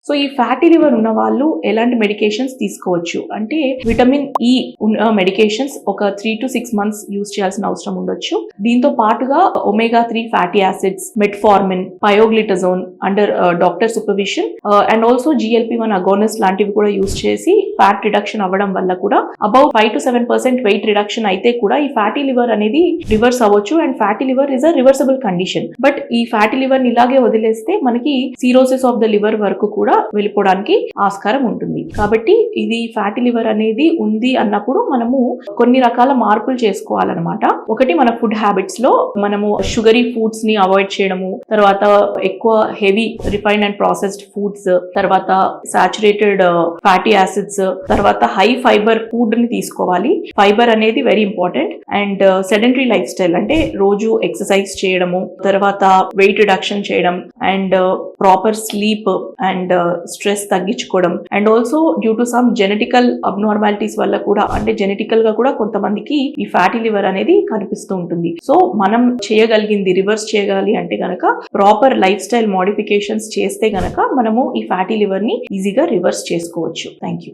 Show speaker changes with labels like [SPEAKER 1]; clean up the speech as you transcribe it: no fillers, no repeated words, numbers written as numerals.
[SPEAKER 1] So ఈ fatty liver ఉన్న వాళ్ళు ఎలాంటి మెడికేషన్స్ తీసుకోవచ్చు అంటే విటమిన్ ఈ ఉన్న మెడికేషన్స్ ఒక 3 to 6 months యూజ్ చేయాల్సిన అవసరం ఉండొచ్చు. దీంతో పాటుగా omega-3 fatty acids, metformin, pioglitazone under doctor supervision and also GLP-1 agonist లాంటివి కూడా యూజ్ చేసి ఫ్యాట్ రిడక్షన్ అవ్వడం వల్ల కూడా అబౌట్ 5 to 7% వెయిట్ రిడక్షన్ అయితే కూడా ఈ ఫ్యాటీ లివర్ అనేది రివర్స్ అవ్వచ్చు. And fatty liver is a reversible condition. But ఈ ఫ్యాటీ లివర్ ఇలాగే వదిలేస్తే మనకి సిరోసిస్ ఆఫ్ ద లివర్ వరకు కూడా వెళ్ళిపోవడానికి ఆస్కారం ఉంటుంది. కాబట్టి ఇది ఫ్యాటీ లివర్ అనేది ఉంది అన్నప్పుడు మనము కొన్ని రకాల మార్పులు చేసుకోవాలన్నమాట. ఒకటి మన ఫుడ్ హ్యాబిట్స్ లో మనము షుగరీ ఫుడ్స్ ని అవాయిడ్ చేయడము, తర్వాత ఎక్కువ heavy refined and processed foods, తర్వాత సాచురేటెడ్ ఫ్యాటీ యాసిడ్స్, తర్వాత హై ఫైబర్ ఫుడ్ ని తీసుకోవాలి. ఫైబర్ అనేది very important. And sedentary lifestyle అంటే రోజు ఎక్సర్సైజ్ చేయడము, తర్వాత వెయిట్ రిడక్షన్ చేయడం, and proper sleep and stress తగ్గించుకోవడం, and also due to some genetical abnormalities వల్ల కూడా అంటే జెనెటికల్ గా కూడా కొంతమందికి ఈ ఫ్యాటీ లివర్ అనేది కనిపిస్తూ ఉంటుంది. సో మనం చేయగలిగింది రివర్స్ చేయగలి అంటే గనక ప్రాపర్ లైఫ్ స్టైల్ మోడిఫికేషన్స్ చేస్తే గనక మనము ఈ ఫ్యాటీ లివర్ ని ఈజీగా రివర్స్ చేసుకోవచ్చు. Thank you.